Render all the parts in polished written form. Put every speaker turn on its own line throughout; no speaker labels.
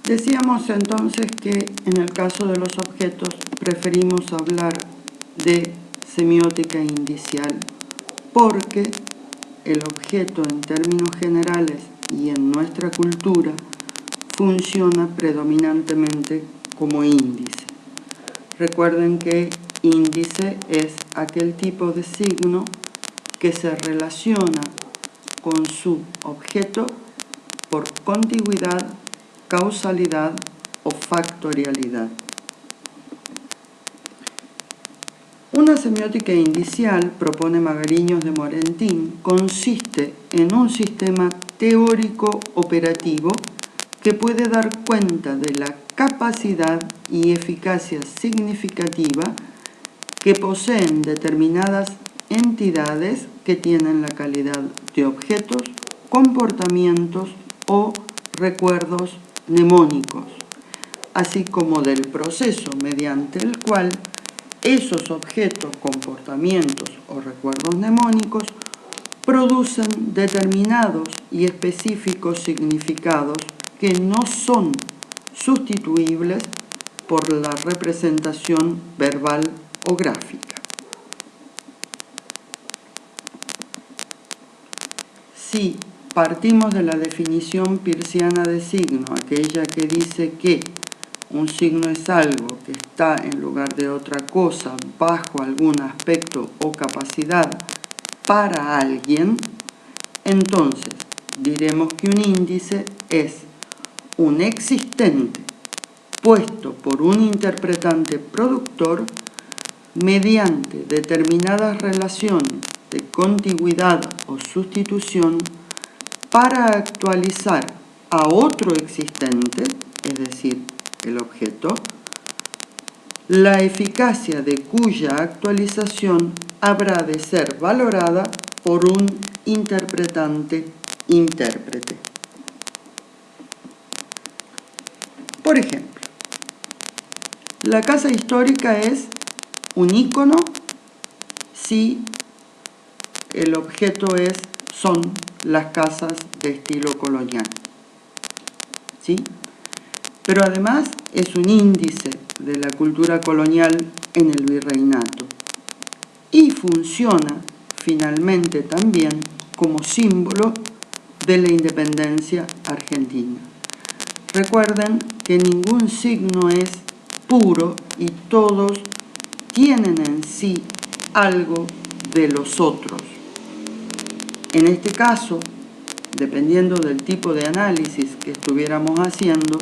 Decíamos entonces que en el caso de los objetos preferimos hablar de semiótica indicial porque el objeto en términos generales y en nuestra cultura funciona predominantemente como índice. Recuerden que índice es aquel tipo de signo que se relaciona con su objeto por contigüidad, causalidad o factorialidad. Una semiótica indicial, propone Magariños de Morentín, consiste en un sistema teórico operativo que puede dar cuenta de la capacidad y eficacia significativa que poseen determinadas entidades que tienen la calidad de objetos, comportamientos o recuerdos mnemónicos, así como del proceso mediante el cual esos objetos, comportamientos o recuerdos mnemónicos producen determinados y específicos significados que no son sustituibles por la representación verbal o gráfica. Si partimos de la definición peirciana de signo, aquella que dice que un signo es algo que está en lugar de otra cosa bajo algún aspecto o capacidad para alguien, entonces diremos que un índice es un existente puesto por un interpretante productor mediante determinadas relaciones de contigüidad o sustitución para actualizar a otro existente, es decir, el objeto, la eficacia de cuya actualización habrá de ser valorada por un interpretante intérprete. Por ejemplo, la casa histórica es un ícono si el objeto son las casas de estilo colonial, ¿sí? Pero además es un índice de la cultura colonial en el virreinato y funciona finalmente también como símbolo de la independencia argentina. Recuerden que ningún signo es puro y todos tienen en sí algo de los otros. En este caso, dependiendo del tipo de análisis que estuviéramos haciendo,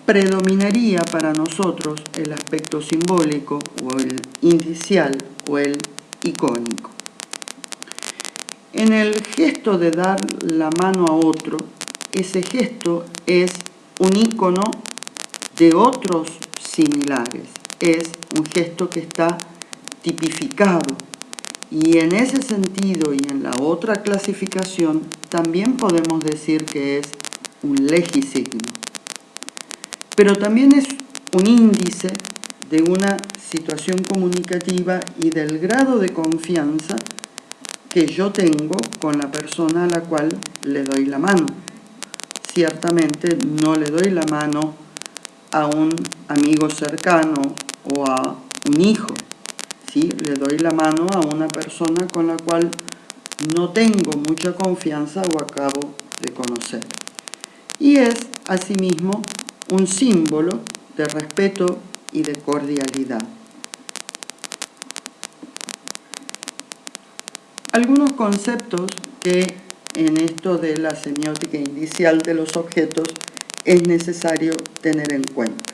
predominaría para nosotros el aspecto simbólico o el indicial o el icónico. En el gesto de dar la mano a otro, ese gesto es un ícono de otros similares, es un gesto que está tipificado y en ese sentido y en la otra clasificación también podemos decir que es un legisigno. Pero también es un índice de una situación comunicativa y del grado de confianza que yo tengo con la persona a la cual le doy la mano. Ciertamente no le doy la mano a un amigo cercano o a un hijo, ¿sí? Le doy la mano a una persona con la cual no tengo mucha confianza o acabo de conocer. Y es, asimismo, un símbolo de respeto y de cordialidad. Algunos conceptos que en esto de la semiótica indicial de los objetos es necesario tener en cuenta.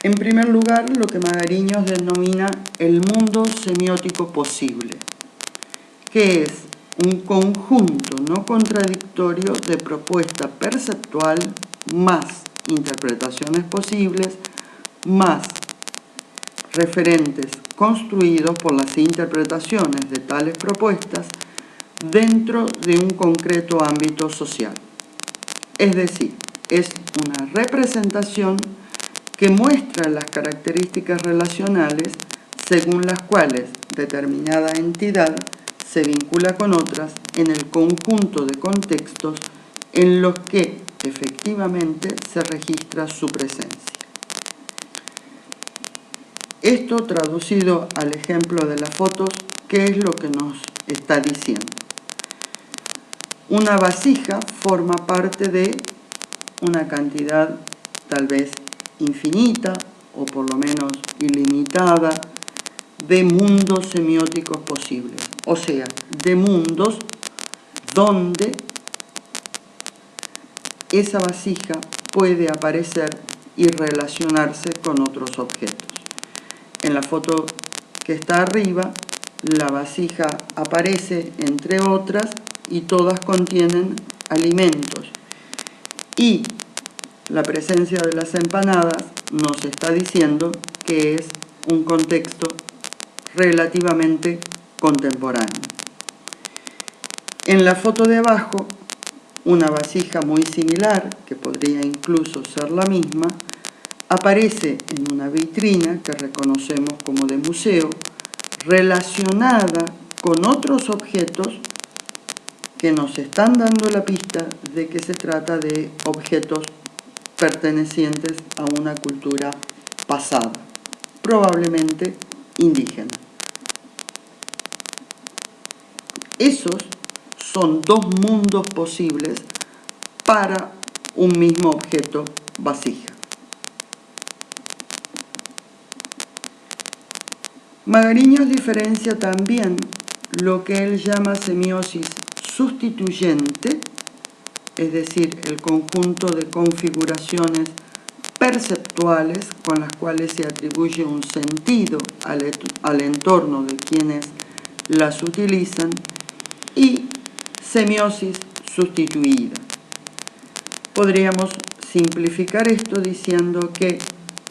En primer lugar, lo que Magariños denomina el mundo semiótico posible, que es un conjunto no contradictorio de propuesta perceptual más interpretaciones posibles, más referentes construidos por las interpretaciones de tales propuestas dentro de un concreto ámbito social. Es decir, es una representación que muestra las características relacionales según las cuales determinada entidad se vincula con otras en el conjunto de contextos en los que efectivamente se registra su presencia. Esto traducido al ejemplo de las fotos, ¿qué es lo que nos está diciendo? Una vasija forma parte de una cantidad tal vez infinita o por lo menos ilimitada de mundos semióticos posibles, o sea, de mundos donde esa vasija puede aparecer y relacionarse con otros objetos. En la foto que está arriba, la vasija aparece entre otras y todas contienen alimentos. Y la presencia de las empanadas nos está diciendo que es un contexto relativamente contemporáneo. En la foto de abajo, una vasija muy similar, que podría incluso ser la misma, aparece en una vitrina que reconocemos como de museo, relacionada con otros objetos que nos están dando la pista de que se trata de objetos pertenecientes a una cultura pasada, probablemente indígena. Esos son dos mundos posibles para un mismo objeto vasija. Magariños diferencia también lo que él llama semiosis sustituyente, es decir, el conjunto de configuraciones perceptuales con las cuales se atribuye un sentido al entorno de quienes las utilizan, y semiosis sustituida. Podríamos simplificar esto diciendo que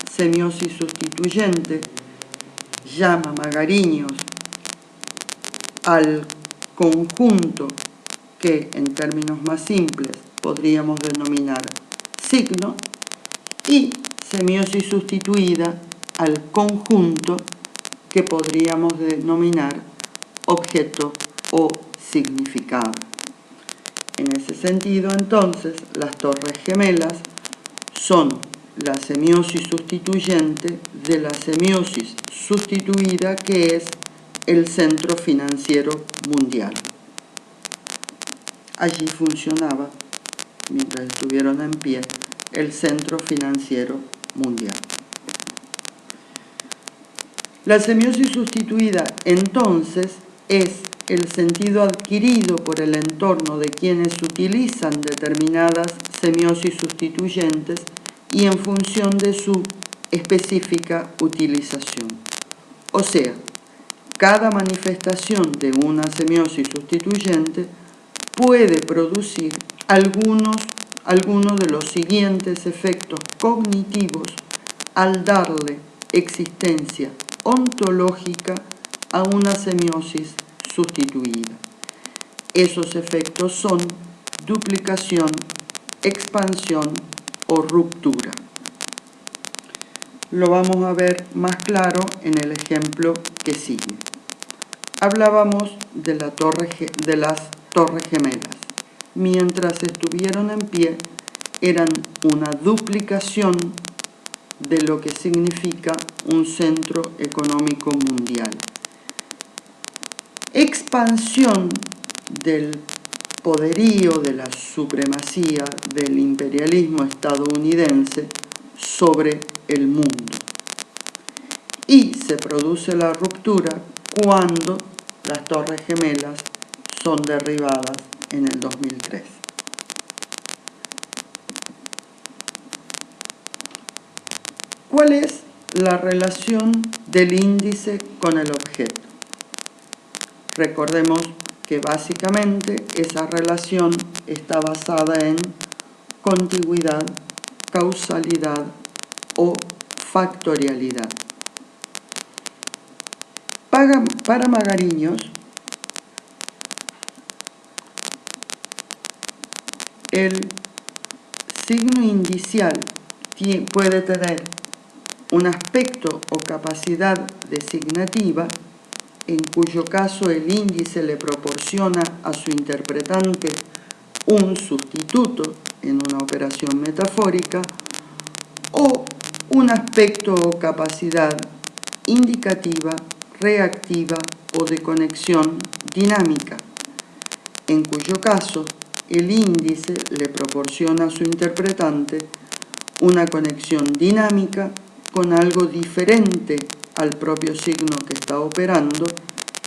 semiosis sustituyente llama Magariños al conjunto que en términos más simples podríamos denominar signo, y semiosis sustituida al conjunto que podríamos denominar objeto o significado. En ese sentido, entonces, las torres gemelas son la semiosis sustituyente de la semiosis sustituida, que es el centro financiero mundial. Allí funcionaba, mientras estuvieron en pie, el centro financiero mundial. La semiosis sustituida, entonces, es el sentido adquirido por el entorno de quienes utilizan determinadas semiosis sustituyentes y en función de su específica utilización. O sea, cada manifestación de una semiosis sustituyente puede producir alguno de los siguientes efectos cognitivos al darle existencia ontológica a una semiosis sustituida. Esos efectos son duplicación, expansión o ruptura. Lo vamos a ver más claro en el ejemplo que sigue. Hablábamos de las torres gemelas. Mientras estuvieron en pie, eran una duplicación de lo que significa un centro económico mundial. Expansión del poderío, de la supremacía del imperialismo estadounidense sobre el mundo. Y se produce la ruptura cuando las torres gemelas son derribadas en el 2003. ¿Cuál es la relación del índice con el objeto? Recordemos que básicamente esa relación está basada en contigüidad, causalidad o factorialidad. Para Magariños, el signo indicial puede tener un aspecto o capacidad designativa, en cuyo caso el índice le proporciona a su interpretante un sustituto en una operación metafórica, o un aspecto o capacidad indicativa, reactiva o de conexión dinámica, en cuyo caso el índice le proporciona a su interpretante una conexión dinámica con algo diferente al propio signo que está operando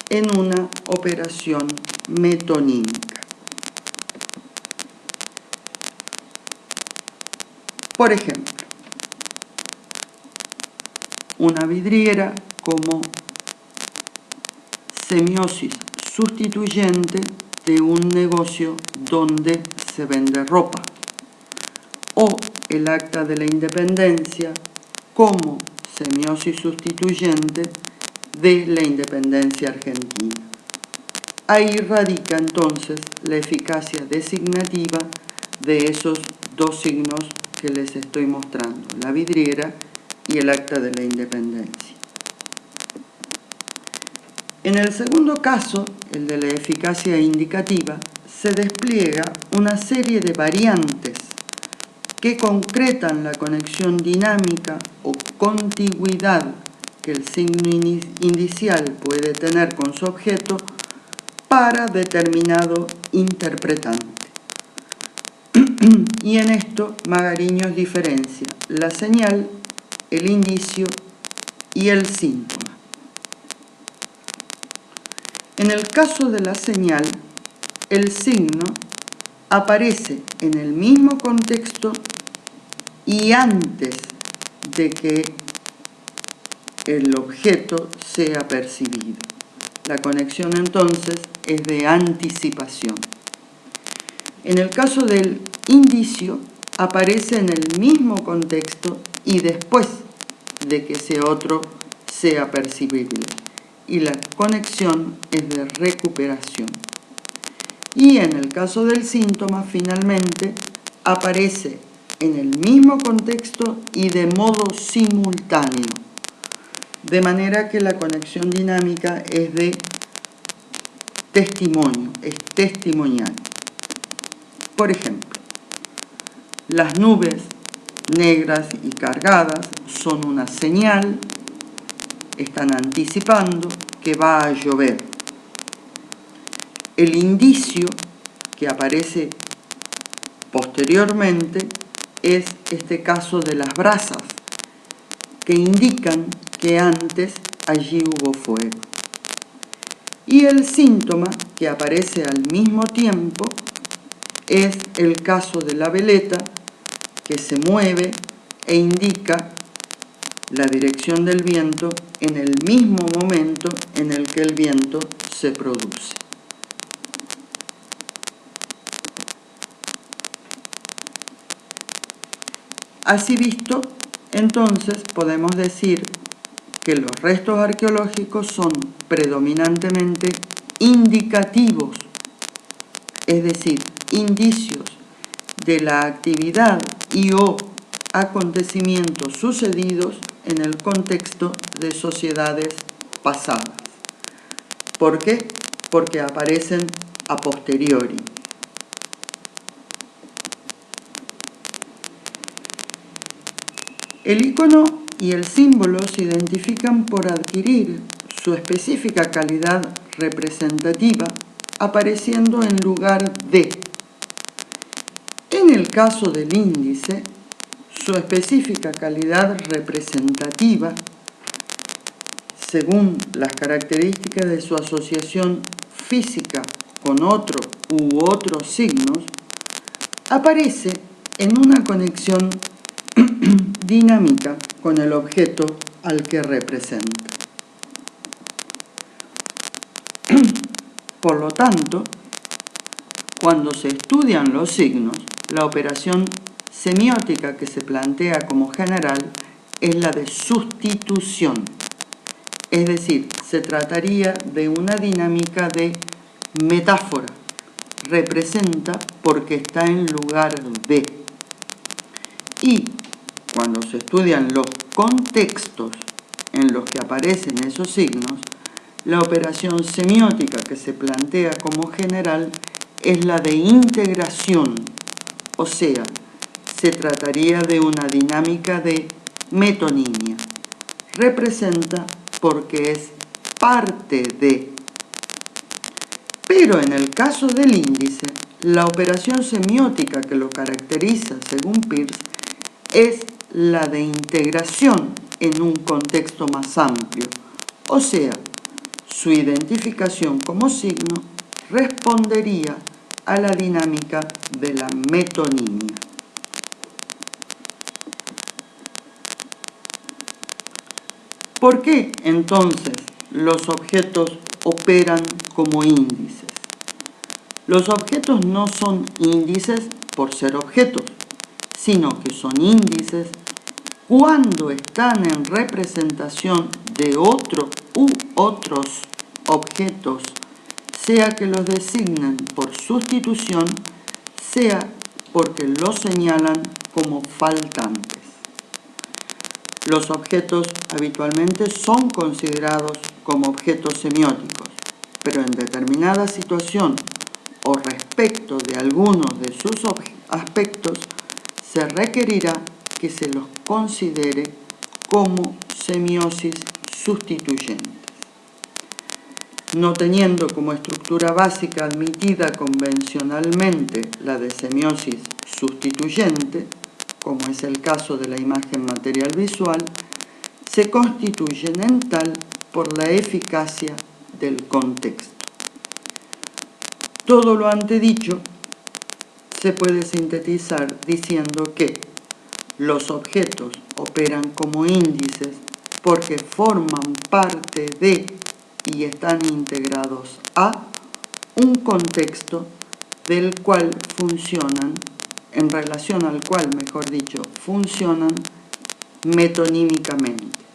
en una operación metonímica. Por ejemplo, una vidriera como semiosis sustituyente de un negocio donde se vende ropa, o el Acta de la Independencia como semiosis sustituyente de la independencia argentina. Ahí radica entonces la eficacia designativa de esos dos signos que les estoy mostrando, la vidriera y el Acta de la Independencia. En el segundo caso, el de la eficacia indicativa, se despliega una serie de variantes que concretan la conexión dinámica o contigüidad que el signo indicial puede tener con su objeto para determinado interpretante. Y en esto Magariños diferencia la señal, el indicio y el síntoma. En el caso de la señal, el signo aparece en el mismo contexto y antes de que el objeto sea percibido. La conexión entonces es de anticipación. En el caso del indicio, aparece en el mismo contexto y después de que ese otro sea percibible. Y la conexión es de recuperación. Y en el caso del síntoma, finalmente, aparece en el mismo contexto y de modo simultáneo, de manera que la conexión dinámica es de testimonio, es testimonial. Por ejemplo, las nubes negras y cargadas son una señal, están anticipando que va a llover. El indicio que aparece posteriormente es este caso de las brasas, que indican que antes allí hubo fuego. Y el síntoma que aparece al mismo tiempo es el caso de la veleta, que se mueve e indica la dirección del viento en el mismo momento en el que el viento se produce. Así visto, entonces podemos decir que los restos arqueológicos son predominantemente indicativos, es decir, indicios de la actividad y o acontecimientos sucedidos en el contexto de sociedades pasadas. ¿Por qué? Porque aparecen a posteriori. El icono y el símbolo se identifican por adquirir su específica calidad representativa apareciendo en lugar de. En el caso del índice, su específica calidad representativa, según las características de su asociación física con otro u otros signos, aparece en una conexión dinámica con el objeto al que representa. Por lo tanto, cuando se estudian los signos, la operación semiótica que se plantea como general es la de sustitución. Es decir, se trataría de una dinámica de metáfora. Representa porque está en lugar de. Y cuando se estudian los contextos en los que aparecen esos signos, la operación semiótica que se plantea como general es la de integración, o sea, se trataría de una dinámica de metonimia. Representa porque es parte de. Pero en el caso del índice, la operación semiótica que lo caracteriza, según Peirce, es la de integración en un contexto más amplio, o sea, su identificación como signo respondería a la dinámica de la metonimia. ¿Por qué entonces los objetos operan como índices? Los objetos no son índices por ser objetos, sino que son índices cuando están en representación de otro u otros objetos, sea que los designen por sustitución, sea porque los señalan como faltantes. Los objetos habitualmente son considerados como objetos semióticos, pero en determinada situación o respecto de algunos de sus aspectos, se requerirá que se los considere como semiosis sustituyentes. No teniendo como estructura básica admitida convencionalmente la de semiosis sustituyente, como es el caso de la imagen material visual, se constituyen en tal por la eficacia del contexto. Todo lo antedicho se puede sintetizar diciendo que los objetos operan como índices porque forman parte de y están integrados a un contexto del cual funcionan, en relación al cual, mejor dicho, funcionan metonímicamente.